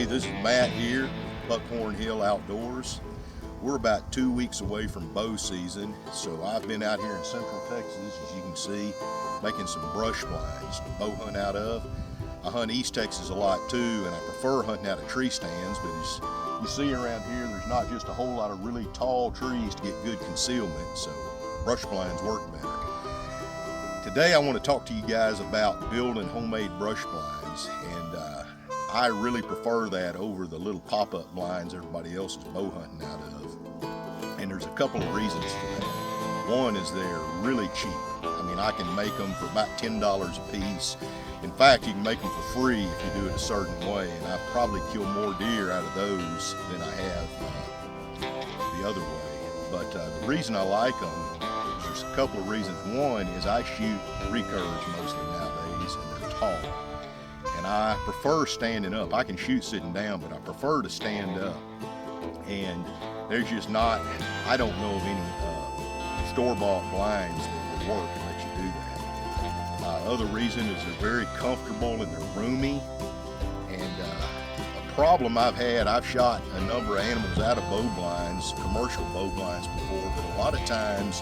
this is Matt here, Buckhorn Hill Outdoors. We're about 2 weeks away from bow season, so I've been out here in Central Texas, as you can see, making some brush blinds to bow hunt out of. I hunt East Texas a lot too, and I prefer hunting out of tree stands, but as you see around here, there's not just a whole lot of really tall trees to get good concealment, so brush blinds work better. Today I want to talk to you guys about building homemade brush blinds, and I really prefer that over the little pop-up blinds everybody else is bow hunting out of. And there's a couple of reasons for that. One is they're really cheap. I mean, I can make them for about $10 a piece. In fact, you can make them for free if you do it a certain way, and I've probably killed more deer out of those than I have the other way. But the reason I like them, there's a couple of reasons. One is I shoot recurves mostly nowadays, and they're tall. And I prefer standing up. I can shoot sitting down, but I prefer to stand up. And there's just not, I don't know of any store-bought blinds that will work and let you do that. Other reason is they're very comfortable and they're roomy. And a problem I've had, I've shot a number of animals out of bow blinds, commercial bow blinds before, but a lot of times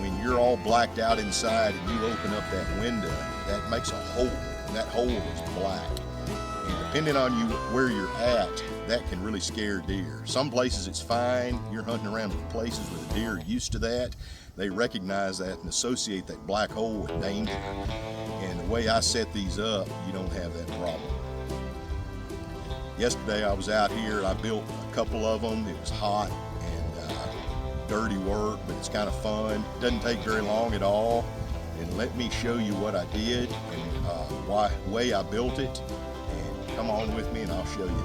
when you're all blacked out inside and you open up that window, that makes a hole. And that hole is black, and depending on where you're at, that can really scare deer. Some places it's fine. You're hunting around places where the deer are used to that. They recognize that and associate that black hole with danger. And the way I set these up, you don't have that problem. Yesterday I was out here. I built a couple of them. It was hot and dirty work, but it's kind of fun. It doesn't take very long at all. And let me show you what I did and way I built it, and come on with me and I'll show you.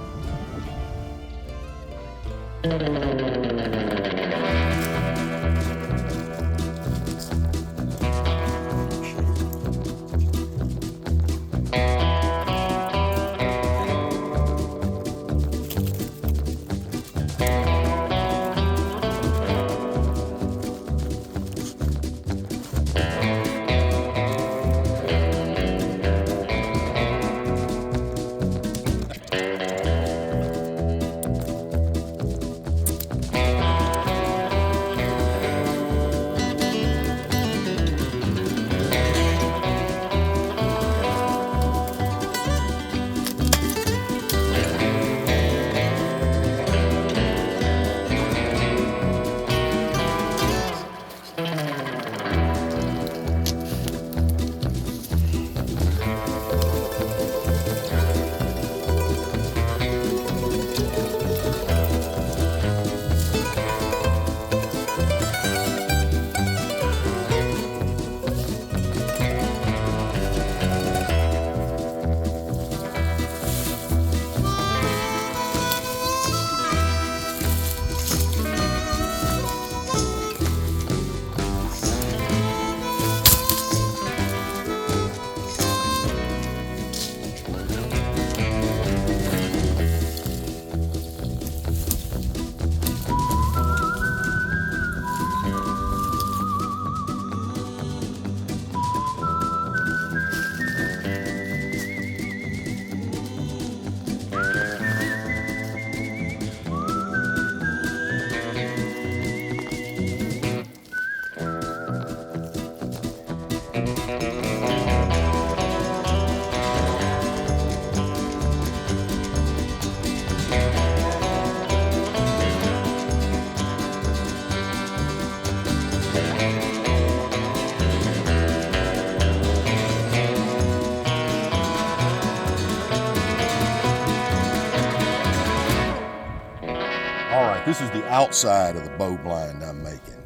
This is the outside of the bow blind I'm making,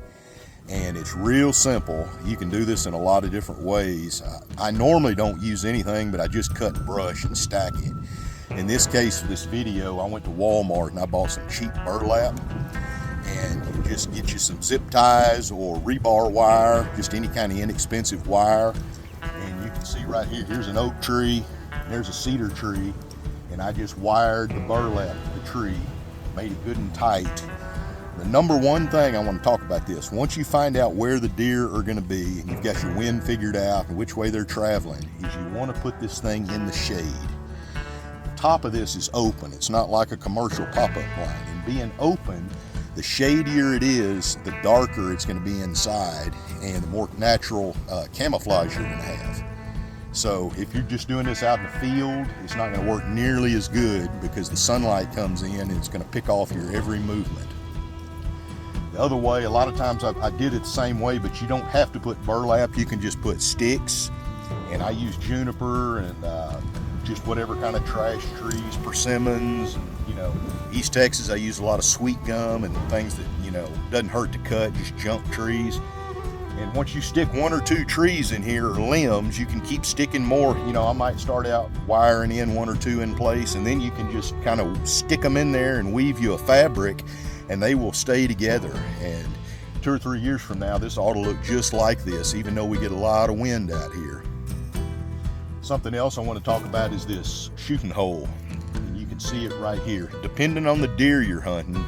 and it's real simple. You can do this in a lot of different ways. I normally don't use anything, but I just cut brush and stack it. In this case, for this video, I went to Walmart and I bought some cheap burlap, and you just get you some zip ties or rebar wire, just any kind of inexpensive wire. And you can see right here, here's an oak tree, there's a cedar tree, and I just wired the burlap to the tree, made it good and tight. The number one thing I want to talk about this, once you find out where the deer are going to be and you've got your wind figured out and which way they're traveling, is you want to put this thing in the shade. top of this is open. It's not like a commercial pop-up blind. And being open, the shadier it is, the darker it's going to be inside, and the more natural camouflage you're going to have. So if you're just doing this out in the field, it's not going to work nearly as good because the sunlight comes in and it's going to pick off your every movement. The other way, a lot of times I did it the same way, but you don't have to put burlap. You can just put sticks, and I use juniper and just whatever kind of trash trees, persimmons. East Texas, I use a lot of sweet gum and things that, doesn't hurt to cut, just junk trees. And once you stick one or two trees in here, or limbs, you can keep sticking more. I might start out wiring in one or two in place, and then you can just kind of stick them in there and weave you a fabric, and they will stay together. And 2 or 3 years from now, this ought to look just like this, even though we get a lot of wind out here. Something else I want to talk about is this shooting hole. And you can see it right here. Depending on the deer you're hunting,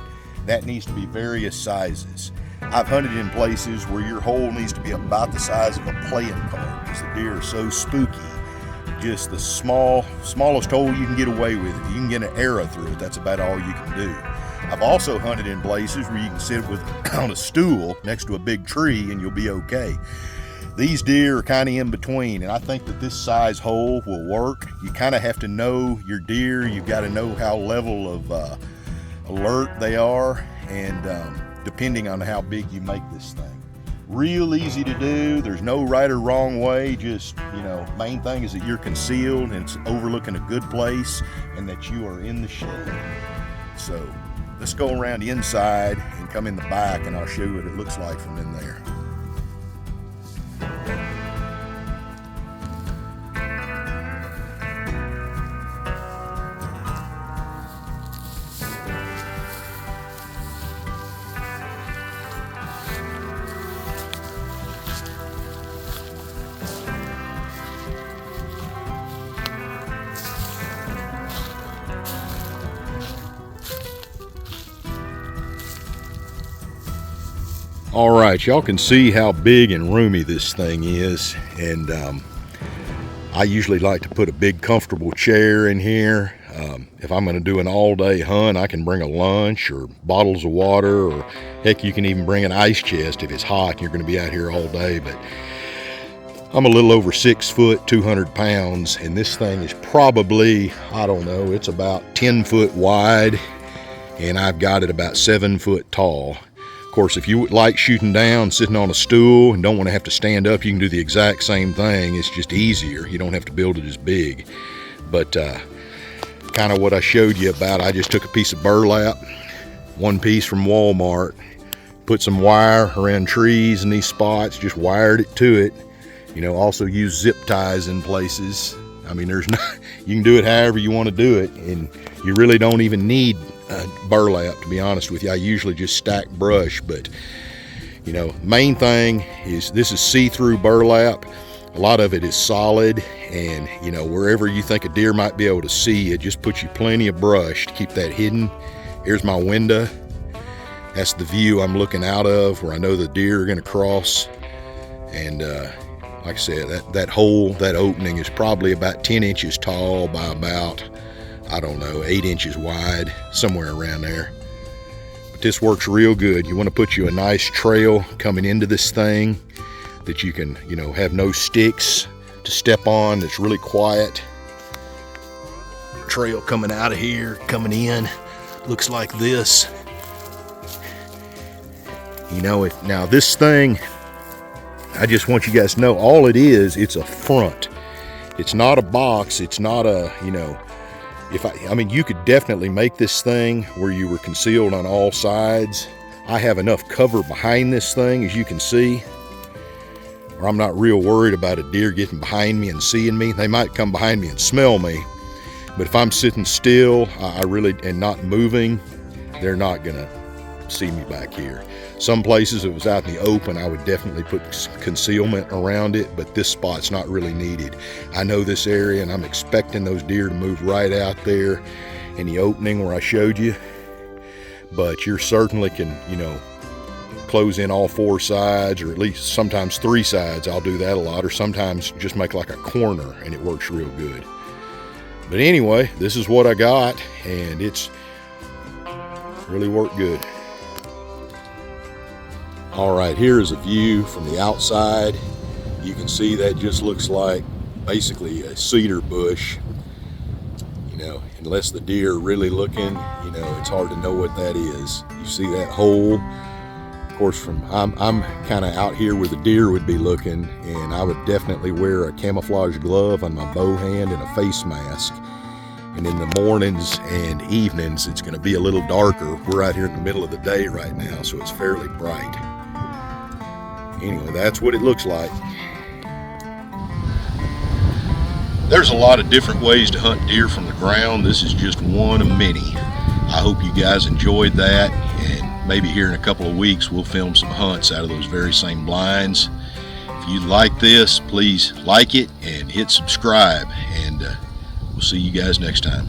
that needs to be various sizes. I've hunted in places where your hole needs to be about the size of a playing card because the deer are so spooky. Just the smallest hole you can get away with. If you can get an arrow through it, that's about all you can do. I've also hunted in places where you can sit on a stool next to a big tree and you'll be okay. These deer are kind of in between, and I think that this size hole will work. You kind of have to know your deer. You've got to know how level of alert they are, and depending on how big you make this thing. Real easy to do. There's no right or wrong way. Just, main thing is that you're concealed and it's overlooking a good place and that you are in the shade. So let's go around the inside and come in the back, and I'll show you what it looks like from in there. All right, y'all can see how big and roomy this thing is, and I usually like to put a big comfortable chair in here. If I'm going to do an all-day hunt, I can bring a lunch or bottles of water, or heck, you can even bring an ice chest if it's hot and you're going to be out here all day. But I'm a little over 6 foot, 200 pounds, and this thing is probably, I don't know, it's about 10 foot wide, and I've got it about 7 foot tall. Of course, if you like shooting down, sitting on a stool, and don't want to have to stand up, you can do the exact same thing. It's just easier. You don't have to build it as big. But kind of what I showed you about, I just took a piece of burlap, one piece from Walmart, put some wire around trees in these spots, just wired it to it. Also use zip ties in places. I mean, you can do it however you want to do it, and you really don't even need burlap, to be honest with you. I usually just stack brush, but main thing is this is see-through burlap. A lot of it is solid, and wherever you think a deer might be able to see, it just puts you plenty of brush to keep that hidden. Here's my window. That's the view I'm looking out of, where I know the deer are going to cross. And like I said, that hole, that opening is probably about 10 inches tall by about, I don't know, 8 inches wide, somewhere around there. But this works real good. You want to put you a nice trail coming into this thing that you can, have no sticks to step on, that's really quiet. Trail coming out of here, coming in, looks like this. Now this thing, I just want you guys to know, all it is, it's a front. It's not a box. It's not a, I mean, you could definitely make this thing where you were concealed on all sides. I have enough cover behind this thing, as you can see, where I'm not real worried about a deer getting behind me and seeing me. They might come behind me and smell me, but if I'm sitting still, and not moving, they're not gonna see me back here. Some places, if it was out in the open, I would definitely put concealment around it, but this spot's not really needed. I know this area, and I'm expecting those deer to move right out there in the opening where I showed you, but you certainly can, close in all 4 sides, or at least sometimes 3 sides. I'll do that a lot, or sometimes just make like a corner, and it works real good. But anyway, this is what I got, and it's really worked good. All right, here is a view from the outside. You can see that just looks like basically a cedar bush. You know, unless the deer are really looking, you know, it's hard to know what that is. You see that hole? Of course, from I'm kind of out here where the deer would be looking, and I would definitely wear a camouflage glove on my bow hand and a face mask. And in the mornings and evenings, it's going to be a little darker. We're out here in the middle of the day right now, so it's fairly bright. Anyway, that's what it looks like. There's a lot of different ways to hunt deer from the ground. This is just one of many. I hope you guys enjoyed that, and maybe here in a couple of weeks we'll film some hunts out of those very same blinds. If you like this, please like it and hit subscribe, and we'll see you guys next time.